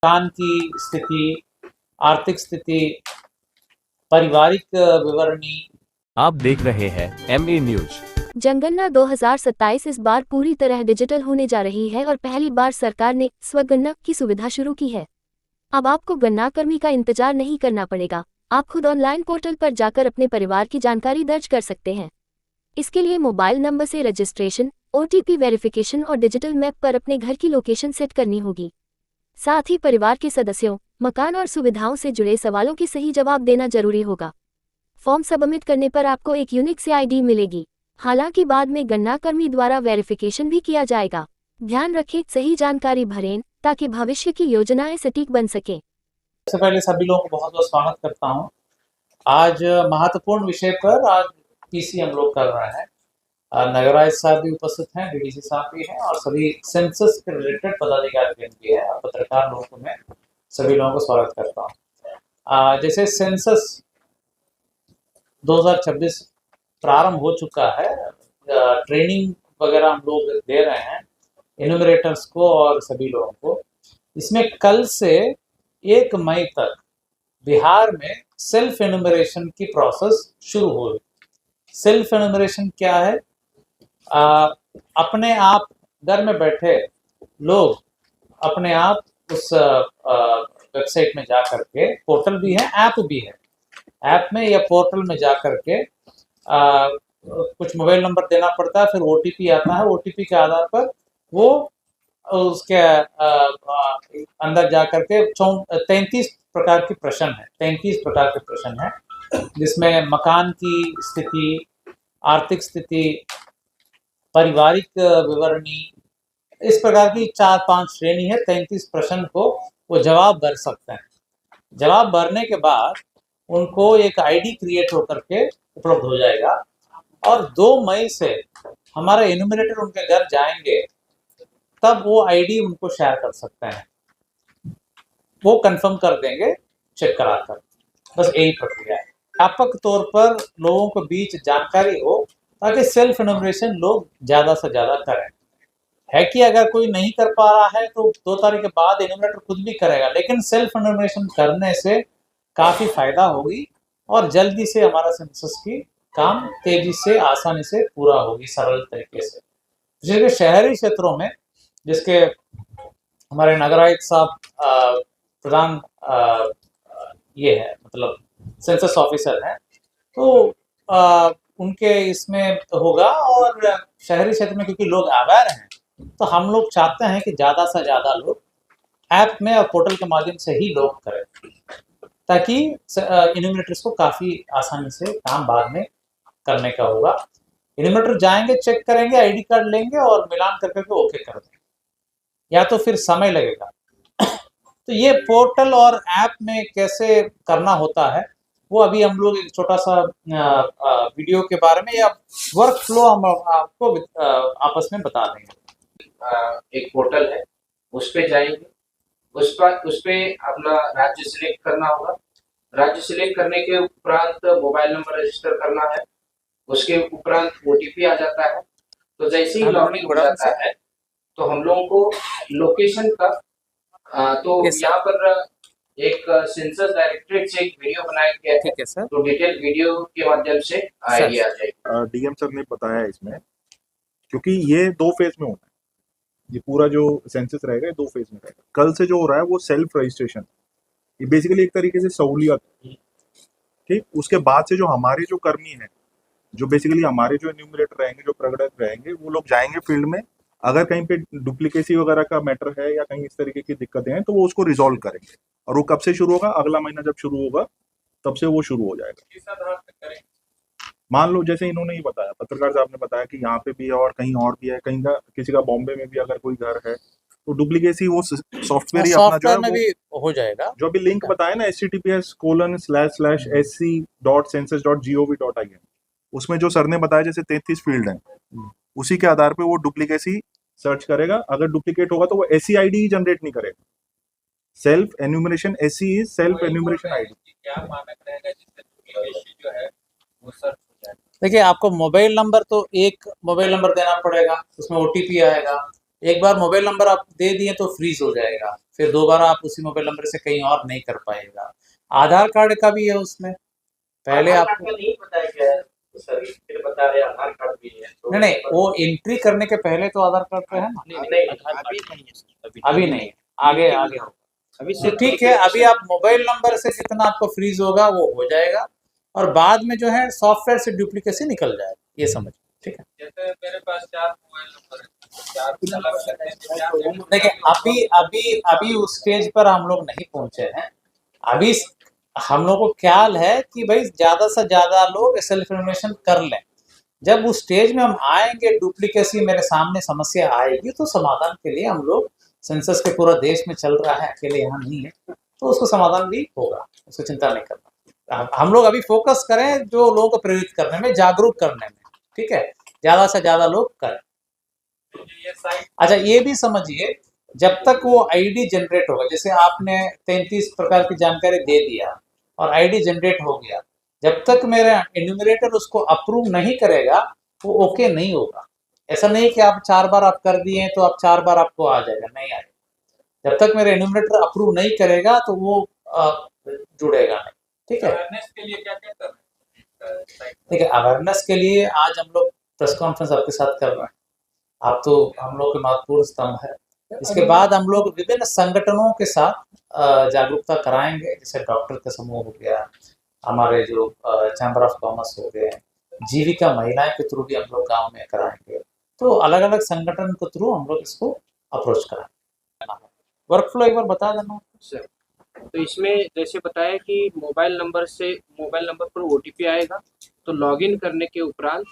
मकान की स्थिति, आर्थिक स्थिति, पारिवारिक विवरणी। आप देख रहे हैं MA न्यूज। जनगणना 2027 इस बार पूरी तरह डिजिटल होने जा रही है और पहली बार सरकार ने स्वगणना की सुविधा शुरू की है। अब आपको गणनाकर्मी का इंतजार नहीं करना पड़ेगा। आप खुद ऑनलाइन पोर्टल पर जाकर अपने परिवार की जानकारी दर्ज कर सकते हैं। इसके लिए मोबाइल नंबर से रजिस्ट्रेशन, OTP वेरिफिकेशन और डिजिटल मैप पर अपने घर की लोकेशन सेट करनी होगी। साथ ही परिवार के सदस्यों, मकान और सुविधाओं से जुड़े सवालों के सही जवाब देना जरूरी होगा। फॉर्म सबमिट करने पर आपको एक यूनिक सी ID मिलेगी। हालांकि बाद में गणनाकर्मी द्वारा वेरिफिकेशन भी किया जाएगा। ध्यान रखें, सही जानकारी भरें ताकि भविष्य की योजनाएं सटीक बन सकें। सबसे पहले सभी लोगों को बहुत बहुत स्वागत करता हूं। आज महत्वपूर्ण विषय पर आज PC हम लोग कर रहे हैं। नगराज साहब भी उपस्थित हैं, DDC साहब भी हैं और सभी सेंसस के रिलेटेड पदाधिकारी भी है। पत्रकार लोगों को मैं सभी लोगों को स्वागत करता हूँ। जैसे सेंसस 2026 प्रारंभ हो चुका है। ट्रेनिंग वगैरह हम लोग दे रहे हैं इन्यूमरेटर्स को और सभी लोगों को। इसमें कल से 1 मई तक बिहार में सेल्फ एनुमरेशन की प्रोसेस शुरू हो गई। सेल्फ एनुमरेशन क्या है? अपने आप घर में बैठे लोग अपने आप उस वेबसाइट में जा करके, पोर्टल भी है, ऐप भी है, ऐप में या पोर्टल में जा करके कुछ मोबाइल नंबर देना पड़ता है, फिर OTP आता है। OTP के आधार पर वो उसके अंदर जा करके 33 प्रकार के प्रश्न है, 33 प्रकार के प्रश्न है, जिसमें मकान की स्थिति, आर्थिक स्थिति, पारिवारिक विवरणी, इस प्रकार की 4-5 श्रेणी है। 33 प्रश्न को वो जवाब भर सकते हैं। जवाब भरने के बाद उनको एक ID क्रिएट होकर के उपलब्ध हो जाएगा और 2 मई से हमारा एन्यूमरेटर उनके घर जाएंगे, तब वो ID उनको शेयर कर सकते हैं। वो कंफर्म कर देंगे चेक कराकर। बस यही प्रक्रिया है। व्यापक तौर पर लोगों के बीच जानकारी हो ताकि सेल्फ एन्यूमरेशन लोग ज़्यादा से ज़्यादा करें। है कि अगर कोई नहीं कर पा रहा है तो 2 तारीख के बाद एन्यूमरेटर खुद भी करेगा, लेकिन सेल्फ एन्यूमरेशन करने से काफ़ी फायदा होगी और जल्दी से हमारा सेंसस की काम तेजी से, आसानी से पूरा होगी, सरल तरीके से। जैसे शहरी क्षेत्रों में, जिसके हमारे नगर आयुक्त साहब प्रधान ये है, मतलब सेंसस ऑफिसर हैं, तो उनके इसमें होगा। और शहरी क्षेत्र में क्योंकि लोग अवेयर हैं, तो हम लोग चाहते हैं कि ज़्यादा से ज़्यादा लोग ऐप में और पोर्टल के माध्यम से ही लोग करें, ताकि इन्यूमरेटर्स को काफ़ी आसानी से काम बाद में करने का होगा। इन्यूमरेटर जाएंगे, चेक करेंगे, ID कार्ड लेंगे और मिलान करके ओके कर देंगे, या तो फिर समय लगेगा। तो ये पोर्टल और ऐप में कैसे करना होता है, वो अभी हम लोग एक छोटा सा वीडियो के बारे में या वर्क फ्लो हम आपको आपस में बता देंगे। एक पोर्टल है, उस पे जाएंगे, उस पे अपना राज्य सिलेक्ट करना होगा। राज्य सिलेक्ट करने के उपरांत मोबाइल नंबर रजिस्टर करना है। उसके उपरांत OTP आ जाता है। तो जैसे ही लॉगिन हो जाता है तो हम लोगों को लोकेशन का तो यहाँ पर एक सेंसस डायरेक्टरेट से एक वीडियो बनाया गया है। ठीक है सर। तो डिटेल वीडियो के माध्यम से आइडिया आ जाएगा। DM सर ने बताया इसमें, क्योंकि ये 2 फेज में होना है। ये पूरा जो सेंसस रहेगा ये 2 फेज में रहेगा। कल से जो हो रहा है वो सेल्फ रजिस्ट्रेशन, ये बेसिकली एक तरीके से सहूलियत, ठीक। उसके बाद से जो हमारे जो कर्मी हैं, जो बेसिकली हमारे जो एन्यूमरेटर रहेंगे, जो प्रगणक रहेंगे, वो लोग जाएंगे फील्ड में। अगर कहीं पे डुप्लीकेसी वगैरह का मैटर है या कहीं इस तरीके की दिक्कतें हैं तो वो उसको रिजॉल्व करेंगे। और वो कब से शुरू होगा? अगला महीना जब शुरू होगा तब से वो शुरू हो जाएगा। मान लो जैसे इन्होंने ही बताया, पत्रकार साहब ने बताया कि यहाँ पे भी है और कहीं और भी है, कहीं का किसी का बॉम्बे में भी अगर कोई घर है तो डुप्लीकेसी वो सॉफ्टवेयर ही अपना जो है में भी हो जाएगा। जो भी लिंक बताया ना, https://sc.census.gov.in, उसमें जो सर ने बताया जैसे 33 फील्ड हैं, उसी के आधार पे वो डुप्लीकेसी सर्च करेगा। अगर डुप्लीकेट होगा तो वो SC ID ही जनरेट नहीं करेगा। Self enumeration SC is self enumeration ID। क्या मानक रहेगा जिससे डुप्लीकेसी जो है वो सर्च हो जाए? देखिए, आपको मोबाइल नंबर तो एक मोबाइल नंबर देना पड़ेगा, उसमें OTP आएगा। एक बार मोबाइल नंबर आप दे दिए तो फ्रीज हो जाएगा, फिर दोबारा आप उसी मोबाइल नंबर से कहीं और नहीं कर पाएगा। आधार कार्ड का भी है उसमें, पहले आधार आप कार्ड का नहीं बताया गया है सर, फिर बता रहे आधार कार्ड भी है तो नहीं वो एंट्री करने के पहले तो आधार कार्ड पे है ना, नहीं अभी नहीं है सर, अभी नहीं है, आगे आगे होगा। अभी तो सिर्फ ठीक है, अभी आप मोबाइल नंबर से जितना आपको फ्रीज होगा वो हो जाएगा, और बाद में जो है सॉफ्टवेयर से डुप्लीकेसी निकल जाएगा, ये समझ, ठीक है। जैसे मेरे पास 4 मोबाइल नंबर है, 4 अलग अलग देखिए अभी अभी अभी उस स्टेज पर हम लोग नहीं पहुंचे हैं। अभी हम लोग को ख्याल है कि भाई ज्यादा से ज्यादा लोग सेल्फ इन्फॉर्मेशन कर लें। जब उस स्टेज में हम आएंगे, डुप्लीकेसी मेरे सामने समस्या आएगी, तो समाधान के लिए हम लोग, सेंसस के पूरा देश में चल रहा है, अकेले यहाँ नहीं है, तो उसको समाधान भी होगा, उसको चिंता नहीं करना। हम लोग अभी फोकस करें जो लोगों को प्रेरित करने में, जागरूक करने में, ठीक है, ज्यादा से ज्यादा लोग करें। ये साइट अच्छा ये भी समझिए, जब तक वो आईडी जनरेट होगा, जैसे आपने 33 प्रकार की जानकारी दे दिया और आईडी जनरेट हो गया, जब तक मेरा एन्यूमरेटर उसको अप्रूव नहीं करेगा वो ओके नहीं होगा। ऐसा नहीं कि आप 4 बार आप कर दिए तो आप 4 बार आपको आ जाएगा, नहीं आएगा। जब तक मेरा एन्यूमरेटर अप्रूव नहीं करेगा तो वो जुड़ेगा नहीं, ठीक है। अवेयरनेस के लिए क्या क्या कर रहे हैं साइट देखिए अवेयरनेस के लिए आज हम लोग प्रेस कॉन्फ्रेंस आपके साथ कर रहे हैं, आप तो हम लोग के महत्वपूर्ण स्तंभ है। इसके बाद हम लोग विभिन्न संगठनों के साथ जागरूकता कराएंगे, जैसे डॉक्टर का समूह हो गया, हमारे जो चैम्बर ऑफ कॉमर्स हो गए, जीविका महिलाएं के थ्रू भी हम लोग गांव में कराएंगे। तो अलग अलग संगठन के थ्रू हम लोग इसको अप्रोच कराएंगे। वर्क फ्लो एक बार बता देना सर। तो इसमें जैसे बताया कि मोबाइल नंबर पर ओटीपी आएगा, तो लॉगिन करने के उपरांत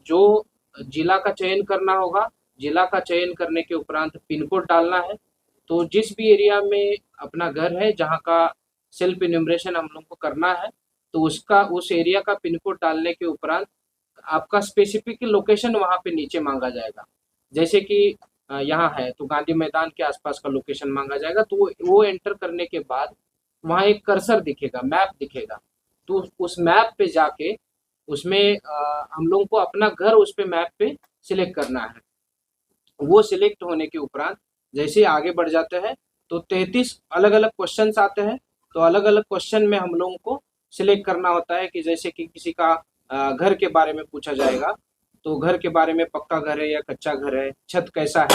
जो जिला का चयन करना होगा, जिला का चयन करने के उपरांत पिन कोड डालना है। तो जिस भी एरिया में अपना घर है, जहाँ का सेल्फ इन्यूमरेशन हम लोग को करना है, तो उस एरिया का पिन कोड डालने के उपरांत आपका स्पेसिफिक लोकेशन वहाँ पे नीचे मांगा जाएगा। जैसे कि यहाँ है तो गांधी मैदान के आसपास का लोकेशन मांगा जाएगा, तो वो एंटर करने के बाद वहाँ एक कर्सर दिखेगा, मैप दिखेगा। तो उस मैप पे जाके उसमें हम लोगों को अपना घर उस पे मैप पे सिलेक्ट करना है। वो सिलेक्ट होने के उपरांत जैसे आगे बढ़ जाते हैं तो 33 अलग अलग क्वेश्चंस आते हैं। तो अलग अलग क्वेश्चन में हम लोगों को सिलेक्ट करना होता है कि जैसे कि किसी का घर के बारे में पूछा जाएगा, तो घर के बारे में पक्का घर है या कच्चा घर है, छत कैसा है,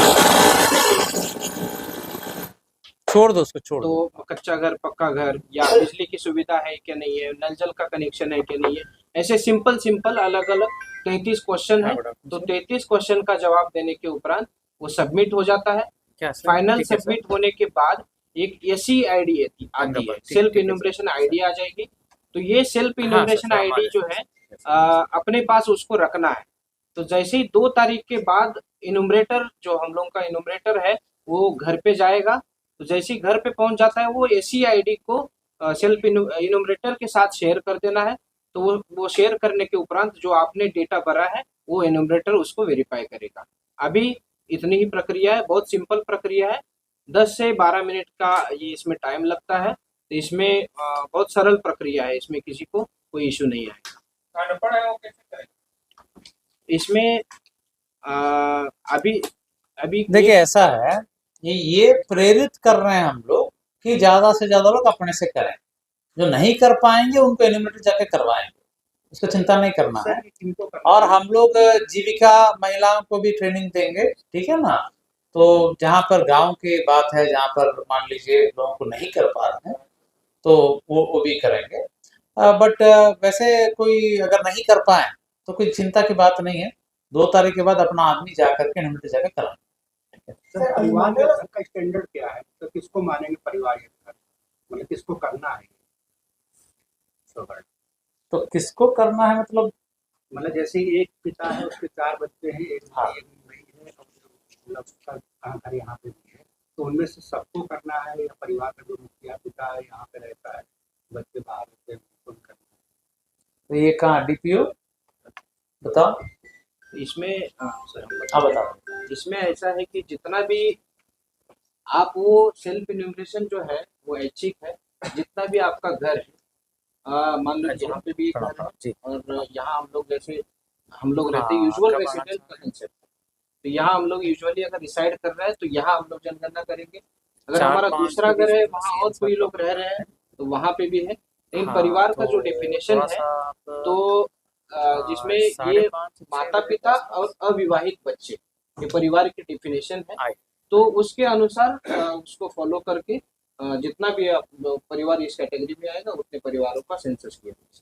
छोड़ दो उसको, छोड़ दो। तो कच्चा घर, पक्का घर, या बिजली की सुविधा है क्या नहीं है, नल जल का कनेक्शन है क्या नहीं है। ऐसे सिंपल अलग अलग 33 क्वेश्चन है। तो 33 क्वेश्चन का जवाब देने के उपरांत वो सबमिट हो जाता है। फाइनल सबमिट होने के बाद एक एसई आईडी आती है, सेल्फ इन्यूमरेशन आईडी आ जाएगी। तो ये सेल्फ इन्यूमरेशन आईडी जो है अपने पास उसको रखना है। तो जैसे ही 2 तारीख के बाद इन्यूमरेटर, जो हम लोग का इन्यूमरेटर है, वो घर पे जाएगा। तो जैसे ही घर पे पहुंच जाता है, वो एसई आईडी को सेल्फ इन्यूमरेटर के साथ शेयर कर देना है। तो वो शेयर करने के उपरांत जो आपने डेटा भरा है वो इन्यूमरेटर उसको वेरीफाई करेगा। अभी इतनी ही प्रक्रिया है, बहुत सिंपल प्रक्रिया है। 10 से 12 मिनट का ये इसमें टाइम लगता है। तो इसमें बहुत सरल प्रक्रिया है, इसमें किसी को कोई इशू नहीं आएगा। अनपढ़ है वो कैसे करेंगे? इसमें अभी देखिए ऐसा है, ये प्रेरित कर रहे हैं हम लोग कि ज्यादा से ज्यादा लोग अपने से करें, जो नहीं कर पाएंगे उनको एनिमेटर जाके करवाएंगे, उसको चिंता नहीं करना है। और हम लोग जीविका महिलाओं को भी ट्रेनिंग देंगे, ठीक है ना। तो जहाँ पर गांव की बात है, जहाँ पर मान लीजिए लोगों को नहीं कर पा रहे हैं, तो वो भी करेंगे। बट वैसे कोई अगर नहीं कर पाए तो कोई चिंता की बात नहीं है, 2 तारीख के बाद अपना आदमी जा करके एनिमेटर जाकर कराएंगे। सर परिवार के घर का स्टैंडर्ड क्या है, तो किसको मानेंगे परिवार के घर, मतलब किसको करना है? तो किसको करना है मतलब जैसे एक पिता है, उसके 4 बच्चे हैं, एक भाई है, मतलब उसका घर यहाँ पे भी है, तो उनमें से सबको करना है या परिवार का जो मुखिया पिता है यहाँ पे रहता है, बच्चे बाहर रहते हैं, उनको करना है? तो ये कहाँ डीपीओ बताओ इसमें सर बताओ। इसमें ऐसा है कि जितना भी आप वो सेल्फ इन्यूमरेशन जो है वो ऐच्छिक है। जितना भी आपका घर है, मान लो यहाँ पे भी एक घर है, और यहाँ हम लोग जैसे हम लोग रहते हैं यूजुअल रेसिडेंट का कंसेप्ट। तो यहाँ हम लोग यूजुअली अगर रिसाइड कर रहे हैं तो यहाँ हम लोग जनगणना करेंगे। अगर चार हमारा पांच दूसरा के घर है बीच में वहाँ और CM कोई लोग रह रहे हैं तो वहाँ पे भी है। लेकिन हाँ, परिवार का जो तो डेफिनेशन थोड़ा है सा आप तो जिसमें ये 5:30 माता 6 पिता बजे और अविवाहित बच्चे ये परिवार की डेफिनेशन है। आए। तो उसके अनुसार उसको फॉलो करके जितना भी परिवार इस कैटेगरी में आएगा उतने परिवारों का सेंसस किया जाएगा।